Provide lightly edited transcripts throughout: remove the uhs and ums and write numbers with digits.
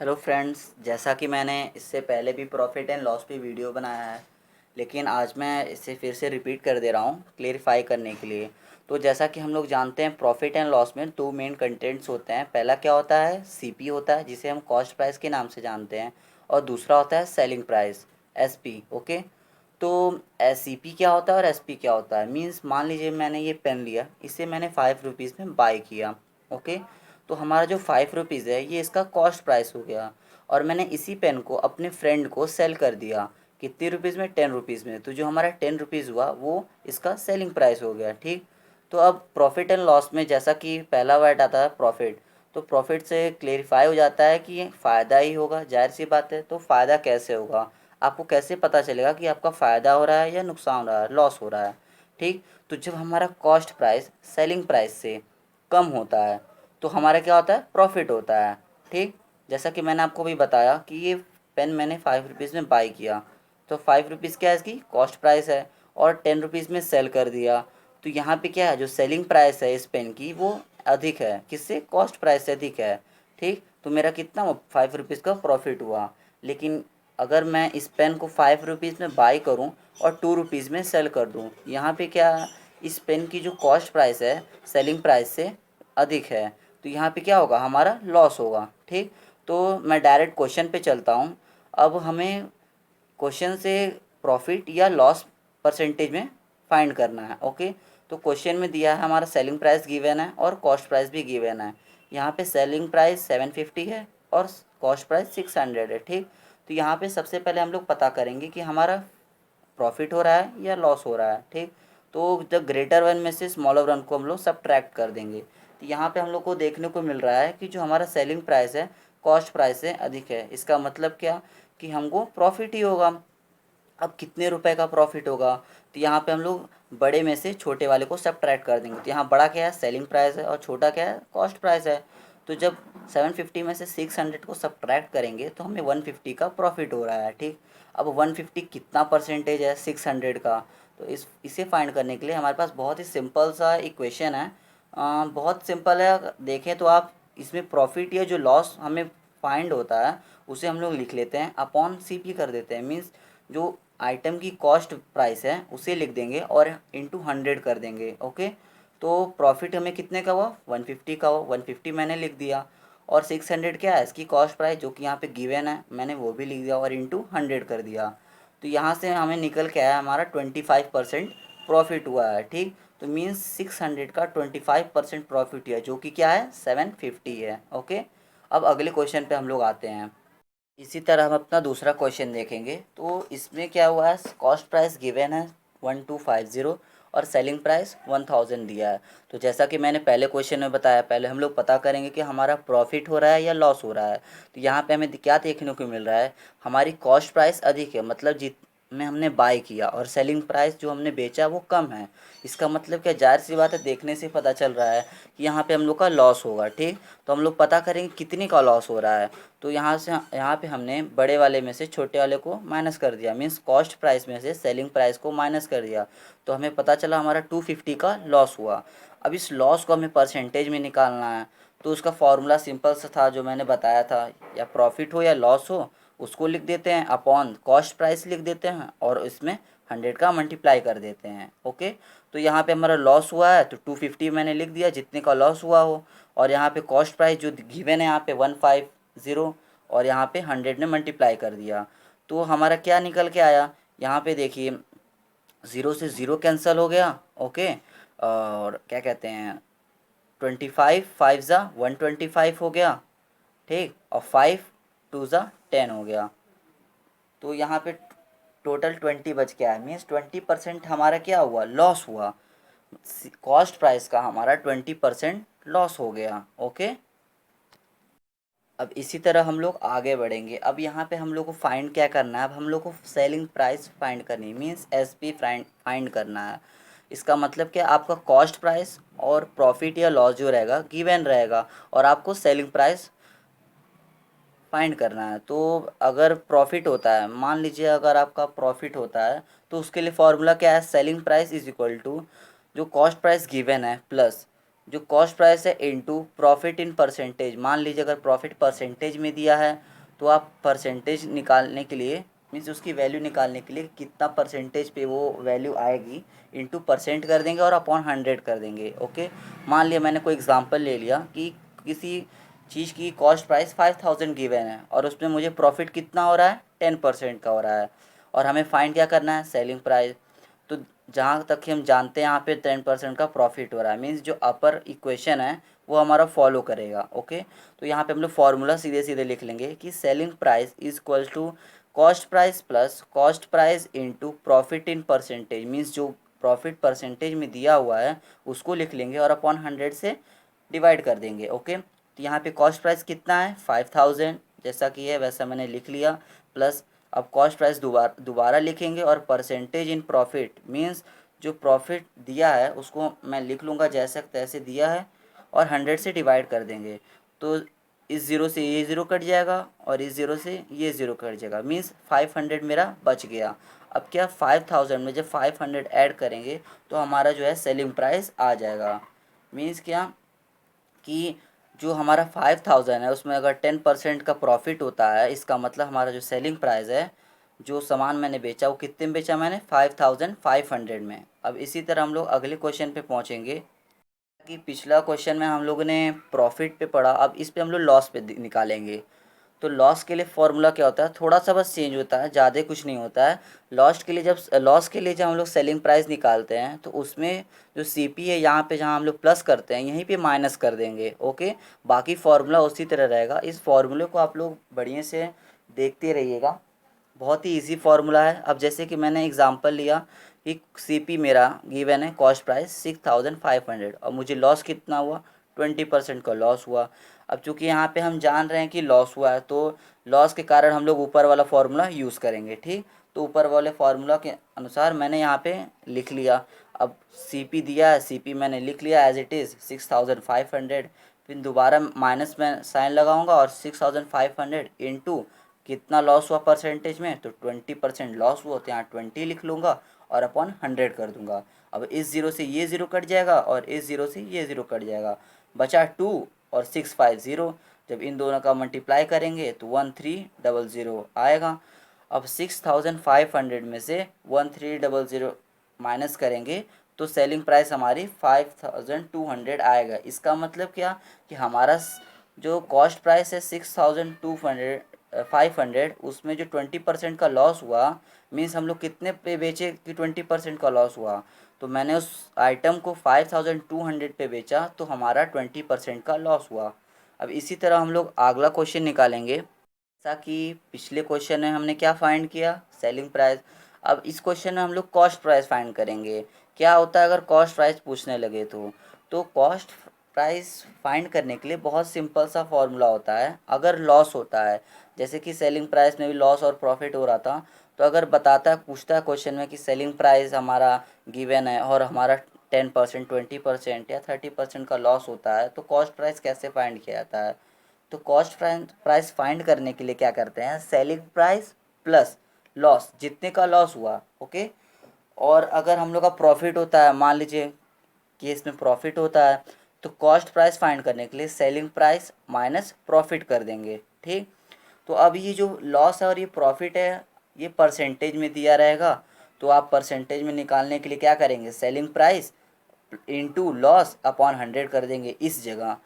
Hello friends, जैसा कि मैंने इससे पहले भी प्रॉफिट एंड लॉस पे वीडियो बनाया है, लेकिन आज मैं इसे फिर से रिपीट कर दे रहा हूँ क्लेरिफाई करने के लिए। तो जैसा कि हम लोग जानते हैं, प्रॉफिट एंड लॉस में दो मेन कंटेंट्स होते हैं। पहला क्या होता है, सीपी होता है, जिसे हम कॉस्ट प्राइस के नाम से जानते हैं, और दूसरा होता है सेलिंग प्राइस, एसपी। ओके। तो सीपी क्या होता है और एसपी क्या होता है, मीन्स मान लीजिए मैंने ये पेन लिया, इसे मैंने 5 रुपीज़ में बाय किया। ओके। तो हमारा जो 5 रुपीज़ है ये इसका कॉस्ट प्राइस हो गया, और मैंने इसी पेन को अपने फ्रेंड को सेल कर दिया कितने रुपीज़ में, 10 रुपीज़ में। तो जो हमारा 10 रुपीज़ हुआ वो इसका सेलिंग प्राइस हो गया। ठीक। तो अब प्रॉफिट एंड लॉस में जैसा कि पहला वर्ड आता है प्रॉफिट, तो प्रॉफिट से क्लेरिफाई हो जाता है कि ये फ़ायदा ही होगा, जाहिर सी बात है। तो फ़ायदा कैसे होगा, आपको कैसे पता चलेगा कि आपका फ़ायदा हो रहा है या नुकसान हो रहा है, लॉस हो रहा है। ठीक। तो जब हमारा कॉस्ट प्राइस सेलिंग प्राइस से कम होता है तो हमारा क्या होता है, प्रॉफिट होता है। ठीक। जैसा कि मैंने आपको भी बताया कि ये पेन मैंने 5 रुपीज़ में बाई किया, तो 5 रुपीज़ क्या है, इसकी कॉस्ट प्राइस है, और 10 रुपीज़ में सेल कर दिया। तो यहाँ पे क्या है, जो सेलिंग प्राइस है इस पेन की वो अधिक है, किससे, कॉस्ट प्राइस से अधिक है। ठीक। तो मेरा कितना, 5 रुपीज़ का प्रॉफिट हुआ। लेकिन अगर मैं इस पेन को 5 रुपीज़ में बाई करूँ और 2 रुपीज़ में सेल कर दूँ, यहाँ पे क्या, इस पेन की जो कॉस्ट प्राइस है सेलिंग प्राइस से अधिक है, तो यहाँ पे क्या होगा, हमारा लॉस होगा। ठीक। तो मैं डायरेक्ट क्वेश्चन पे चलता हूँ। अब हमें क्वेश्चन से प्रॉफिट या लॉस परसेंटेज में फाइंड करना है। ओके। तो क्वेश्चन में दिया है हमारा सेलिंग प्राइस गिवन है और कॉस्ट प्राइस भी गिवन है। यहाँ पे सेलिंग प्राइस 750 है और कॉस्ट प्राइस 600 है। ठीक। तो यहाँ पे सबसे पहले हम लोग पता करेंगे कि हमारा प्रॉफिट हो रहा है या लॉस हो रहा है। ठीक। तो जब ग्रेटर वन में से स्मॉलर वन को हम लोग सब्ट्रैक्ट कर देंगे, तो यहाँ पे हम लोग को देखने को मिल रहा है कि जो हमारा सेलिंग प्राइस है कॉस्ट प्राइस से अधिक है। इसका मतलब क्या, कि हमको प्रॉफिट ही होगा। अब कितने रुपए का प्रॉफिट होगा, तो यहाँ पे हम लोग बड़े में से छोटे वाले को सब्ट्रैक्ट कर देंगे। तो यहाँ बड़ा क्या है, सेलिंग प्राइस है, और छोटा क्या है, कॉस्ट प्राइस है। तो जब 750 में से 600 को सब्ट्रैक्ट करेंगे तो हमें 150 का प्रॉफिट हो रहा है। ठीक। अब 150 कितना परसेंटेज है 600 का, तो इसे फाइंड करने के लिए हमारे पास बहुत ही सिंपल सा इक्वेशन है। बहुत सिंपल है, देखें तो आप इसमें प्रॉफिट या जो लॉस हमें फाइंड होता है उसे हम लोग लिख लेते हैं, अपॉन सीपी कर देते हैं। मीन्स जो आइटम की कॉस्ट प्राइस है उसे लिख देंगे और इंटू 100 कर देंगे। ओके। तो प्रॉफिट हमें कितने का हुआ, 150 का हुआ, 150 मैंने लिख दिया, और 600 क्या है इसकी कॉस्ट प्राइस, जो कि यहाँ पे गिवन है, मैंने वो भी लिख दिया और इंटू 100 कर दिया। तो यहाँ से हमें निकल के आया हमारा 25% प्रॉफिट हुआ है। ठीक। तो मीन्स 600 का 25% प्रॉफिट है, जो कि क्या है, 750 है। ओके। अब अगले क्वेश्चन पे हम लोग आते हैं। इसी तरह हम अपना दूसरा क्वेश्चन देखेंगे। तो इसमें क्या हुआ है, कॉस्ट प्राइस गिवन है 1250 और सेलिंग प्राइस 1000 दिया है। तो जैसा कि मैंने पहले क्वेश्चन में बताया, पहले हम लोग पता करेंगे कि हमारा प्रॉफिट हो रहा है या लॉस हो रहा है। तो यहाँ पे हमें क्या देखने को मिल रहा है, हमारी कॉस्ट प्राइस अधिक है, मतलब जित में हमने बाय किया, और सेलिंग प्राइस जो हमने बेचा वो कम है। इसका मतलब क्या, जाहिर सी बात है, देखने से पता चल रहा है कि यहाँ पे हम लोग का लॉस होगा। ठीक। तो हम लोग पता करेंगे कितने का लॉस हो रहा है। तो यहाँ पे हमने बड़े वाले में से छोटे वाले को माइनस कर दिया, मीन्स कॉस्ट प्राइस में से सेलिंग प्राइस को माइनस कर दिया। तो हमें पता चला हमारा 250 का लॉस हुआ। अब इस लॉस को हमें परसेंटेज में निकालना है। तो उसका फॉर्मूला सिंपल सा था जो मैंने बताया था, या प्रॉफिट हो या लॉस हो, उसको लिख देते हैं अपॉन कॉस्ट प्राइस लिख देते हैं, और इसमें 100 का मल्टीप्लाई कर देते हैं। ओके। तो यहाँ पे हमारा लॉस हुआ है तो 250 मैंने लिख दिया, जितने का लॉस हुआ हो, और यहाँ पे कॉस्ट प्राइस जो गिवन है यहाँ पे 150, और यहाँ पे 100 ने मल्टीप्लाई कर दिया। तो हमारा क्या निकल के आया, यहाँ पे देखिए, ज़ीरो से ज़ीरो कैंसिल हो गया। ओके। और क्या कहते हैं, 25 5 ज़ा 125 हो गया। ठीक। और 5 2 ज़ा 10 हो गया। तो यहाँ पे टोटल 20 बच गया है, मीन्स 20% हमारा क्या हुआ, लॉस हुआ। कॉस्ट प्राइस का हमारा 20% लॉस हो गया। ओके। अब इसी तरह हम लोग आगे बढ़ेंगे। अब यहाँ पे हम लोग को फाइंड क्या करना है, अब हम लोग को सेलिंग प्राइस फाइंड करनी है, मीन्स एसपी फाइंड करना है। इसका मतलब क्या, आपका कॉस्ट प्राइस और प्रॉफिट या लॉस जो रहेगा गिवन रहेगा, और आपको सेलिंग प्राइस फाइंड करना है। तो अगर प्रॉफिट होता है, मान लीजिए अगर आपका प्रॉफिट होता है, तो उसके लिए फॉर्मूला क्या है, selling price is equal to जो कॉस्ट प्राइस गिवन है प्लस जो कॉस्ट प्राइस है इनटू प्रॉफिट इन परसेंटेज। मान लीजिए अगर प्रॉफिट परसेंटेज में दिया है तो आप परसेंटेज निकालने के लिए मीन्स उसकी वैल्यू निकालने के लिए कितना परसेंटेज पे वो वैल्यू आएगी इनटू परसेंट कर देंगे और अपॉन 100 कर देंगे। ओके, मान लिया मैंने कोई एग्जांपल ले लिया कि किसी चीज़ की कॉस्ट प्राइस 5000 गिवन है और उसमें मुझे प्रॉफिट कितना हो रहा है 10% का हो रहा है और हमें फाइंड क्या करना है सेलिंग प्राइस। तो जहाँ तक कि हम जानते हैं यहाँ पे 10% का प्रॉफिट हो रहा है मीन्स जो अपर इक्वेशन है वो हमारा फॉलो करेगा। ओके, तो यहाँ पे हम लोग फॉर्मूला सीधे सीधे लिख लेंगे कि selling price is equal to cost price plus cost price into profit in percentage. Means जो प्रॉफिट परसेंटेज में दिया हुआ है उसको लिख लेंगे और अपॉन 100 से डिवाइड कर देंगे। ओके, तो यहाँ पे कॉस्ट प्राइस कितना है 5000 जैसा कि है वैसा मैंने लिख लिया, प्लस अब कॉस्ट प्राइस दोबारा लिखेंगे और परसेंटेज इन प्रॉफिट मीन्स जो प्रॉफिट दिया है उसको मैं लिख लूँगा जैसे तैसे दिया है और 100 से डिवाइड कर देंगे। तो इस ज़ीरो से ये ज़ीरो कट जाएगा और इस ज़ीरो से ये ज़ीरो कट जाएगा मीन्स 500 मेरा बच गया। अब क्या 5000 में जब 500 ऐड करेंगे तो हमारा जो है सेलिंग प्राइस आ जाएगा। मीन्स क्या कि जो हमारा 5000 है उसमें अगर 10% का प्रॉफिट होता है इसका मतलब हमारा जो सेलिंग प्राइस है जो सामान मैंने बेचा वो कितने में बेचा मैंने 5500 में। अब इसी तरह हम लोग अगले क्वेश्चन पे पहुंचेंगे कि पिछला क्वेश्चन में हम लोगों ने प्रॉफिट पे पढ़ा, अब इस पे हम लोग लॉस पे निकालेंगे। तो लॉस के लिए फॉर्मूला क्या होता है थोड़ा सा बस चेंज होता है, ज़्यादा कुछ नहीं होता है। लॉस के लिए जब हम लोग सेलिंग प्राइस निकालते हैं तो उसमें जो सीपी है यहाँ पे जहाँ हम लोग प्लस करते हैं यहीं पे माइनस कर देंगे। ओके, बाकी फार्मूला उसी तरह रहेगा। इस फार्मूले को आप लोग बढ़िया से देखते रहिएगा, बहुत ही इजी फार्मूला है। अब जैसे कि मैंने एग्जांपल लिया कि सीपी मेरा गिवन है कॉस्ट प्राइस 6500 और मुझे लॉस कितना हुआ 20% का लॉस हुआ। अब चूंकि यहाँ पे हम जान रहे हैं कि लॉस हुआ है तो लॉस के कारण हम लोग ऊपर वाला फार्मूला यूज़ करेंगे। ठीक, तो ऊपर वाले फार्मूला के अनुसार मैंने यहाँ पे लिख लिया। अब सीपी दिया है, सीपी मैंने लिख लिया एज इट इज़ 6500, फिर दोबारा माइनस में साइन लगाऊंगा और 6500 इंटू कितना लॉस हुआ परसेंटेज में तो 20% लॉस हुआ तो यहाँ 20 लिख लूँगा और अपॉन 100 कर दूंगा। अब इस ज़ीरो से ये ज़ीरो कट जाएगा और इस ज़ीरो से ये ज़ीरो कट जाएगा, बचा 2 और 650। जब इन दोनों का मल्टीप्लाई करेंगे तो 1300 आएगा। अब 6500 में से 1300 माइनस करेंगे तो सेलिंग प्राइस हमारी 5200 आएगा। इसका मतलब क्या कि हमारा जो कॉस्ट प्राइस है 500 उसमें जो 20% का लॉस हुआ मीन्स हम लोग कितने पे बेचे कि 20% का लॉस हुआ, तो मैंने उस आइटम को 5200 पे बेचा तो हमारा 20% का लॉस हुआ। अब इसी तरह हम लोग अगला क्वेश्चन निकालेंगे। जैसा कि पिछले क्वेश्चन में हमने क्या फाइंड किया सेलिंग प्राइस, अब इस क्वेश्चन में हम लोग कॉस्ट प्राइस फाइंड करेंगे। क्या होता है अगर कॉस्ट प्राइस पूछने लगे तो कॉस्ट प्राइस फाइंड करने के लिए बहुत सिंपल सा फॉर्मूला होता है। अगर लॉस होता है जैसे कि सेलिंग प्राइस में भी लॉस और प्रॉफिट हो रहा था, तो अगर बताता है पूछता है क्वेश्चन में कि सेलिंग प्राइस हमारा गिवन है और हमारा 10% 20% या 30% का लॉस होता है तो कॉस्ट प्राइस कैसे फाइंड किया जाता है। तो कॉस्ट प्राइस फाइंड करने के लिए क्या करते हैं सेलिंग प्राइस प्लस लॉस जितने का लॉस हुआ। ओके, और अगर हम लोग का प्रॉफिट होता है मान लीजिए कि इसमें प्रॉफिट होता है तो कॉस्ट प्राइस फाइंड करने के लिए सेलिंग प्राइस माइनस प्रॉफिट कर देंगे। ठीक, तो अब ये जो लॉस है और ये प्रॉफिट है ये परसेंटेज में दिया रहेगा, तो आप परसेंटेज में निकालने के लिए क्या करेंगे selling price into loss upon 100 कर देंगे इस जगह।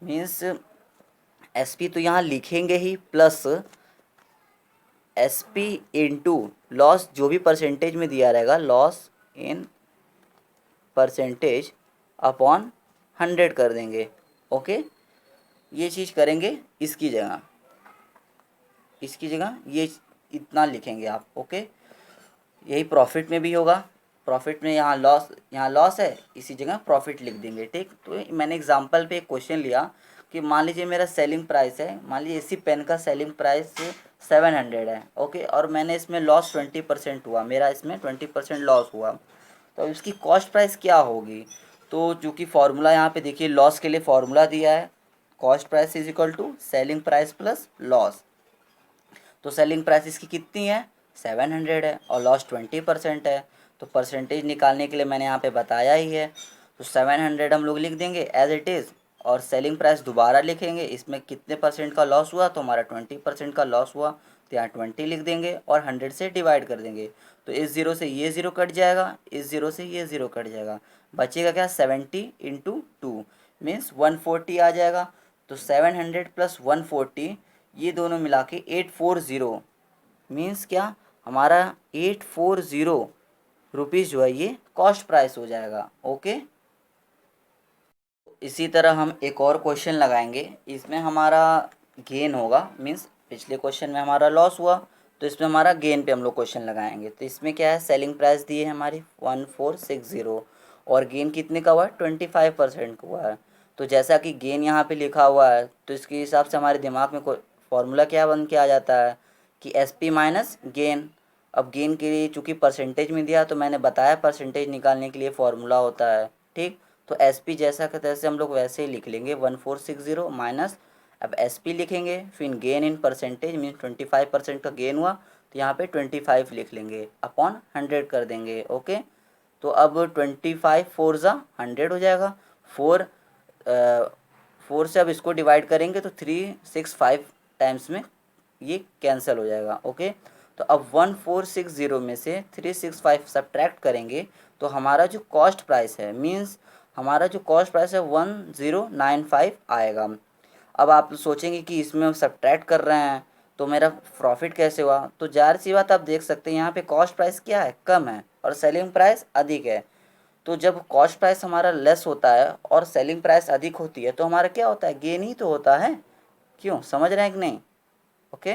मीन्स एसपी तो यहाँ लिखेंगे ही प्लस एसपी इंटू लॉस जो भी परसेंटेज में दिया रहेगा लॉस इन परसेंटेज अपॉन 100 कर देंगे। ओके, ये चीज़ करेंगे इसकी जगह ये इतना लिखेंगे आप। ओके, यही प्रॉफिट में भी होगा, प्रॉफिट में यहाँ लॉस है इसी जगह प्रॉफिट लिख देंगे। ठीक, तो मैंने एग्जांपल पे एक क्वेश्चन लिया कि मान लीजिए मेरा सेलिंग प्राइस है, मान लीजिए इसी पेन का सेलिंग प्राइस 700 है। ओके, और मैंने इसमें लॉस 20% हुआ, मेरा इसमें 20% लॉस हुआ, तो अब इसकी कॉस्ट प्राइस क्या होगी। तो चूँकि फार्मूला यहाँ पे देखिए लॉस के लिए फार्मूला दिया है cost price is equal to selling price plus loss. तो सेलिंग प्राइस इसकी कितनी है 700 है और लॉस 20% है, तो परसेंटेज निकालने के लिए मैंने यहाँ पे बताया ही है। तो 700 हम लोग लिख देंगे एज इट इज़, और सेलिंग प्राइस दोबारा लिखेंगे, इसमें कितने परसेंट का लॉस हुआ, तो हमारा 20% का लॉस हुआ, तो यहाँ 20 लिख देंगे और 100 से डिवाइड कर देंगे। तो इस ज़ीरो से ये ज़ीरो कट जाएगा, इस ज़ीरो से ये ज़ीरो कट जाएगा, बचेगा क्या 70 इंटू 2 मीन्स 140 आ जाएगा। तो 700 प्लस 140 ये दोनों मिला के 840 मीन्स क्या, हमारा 840 रुपीज़ जो है ये कॉस्ट प्राइस हो जाएगा। ओके, इसी तरह हम एक और क्वेश्चन लगाएंगे, इसमें हमारा गेन होगा, मीन्स पिछले क्वेश्चन में हमारा लॉस हुआ, तो इसमें हमारा गेन पे हम लोग क्वेश्चन लगाएंगे। तो इसमें क्या है, सेलिंग प्राइस दी है हमारी 1460 और गेन कितने का हुआ है, 25% का हुआ है। तो जैसा कि गेन यहाँ पे लिखा हुआ है, तो इसके हिसाब से हमारे दिमाग में फॉर्मूला क्या बन के आ जाता है कि एस पी माइनस गेन। अब गेन के लिए चूँकि परसेंटेज में दिया, तो मैंने बताया परसेंटेज निकालने के लिए फॉर्मूला होता है, ठीक। तो एस पी जैसा का तैसे हम लोग वैसे ही लिख लेंगे 1460 माइनस, अब एस पी लिखेंगे, फिर गेन इन परसेंटेज मीन्स 25% का गेन हुआ, तो यहाँ पे 25 लिख लेंगे अपॉन 100 कर देंगे। ओके, तो अब 25 फोर ज़ा 100 हो जाएगा, फोर 4 से अब इसको डिवाइड करेंगे तो 365 टाइम्स में ये कैंसिल हो जाएगा। ओके, तो अब 1460 में से 365 सब्ट्रैक्ट करेंगे, तो हमारा जो कॉस्ट प्राइस है मीन्स हमारा जो कॉस्ट प्राइस है 1095 आएगा। अब आप सोचेंगे कि इसमें हम सब्ट्रैक्ट कर रहे हैं तो मेरा प्रॉफिट कैसे हुआ, तो जाहिर सी बात आप देख सकते हैं यहाँ पे कॉस्ट प्राइस क्या है, कम है, और सेलिंग प्राइस अधिक है। तो जब कॉस्ट प्राइस हमारा लेस होता है और सेलिंग प्राइस अधिक होती है, तो हमारा क्या होता है, गेन ही तो होता है। क्यों, समझ रहे हैं कि नहीं? ओके।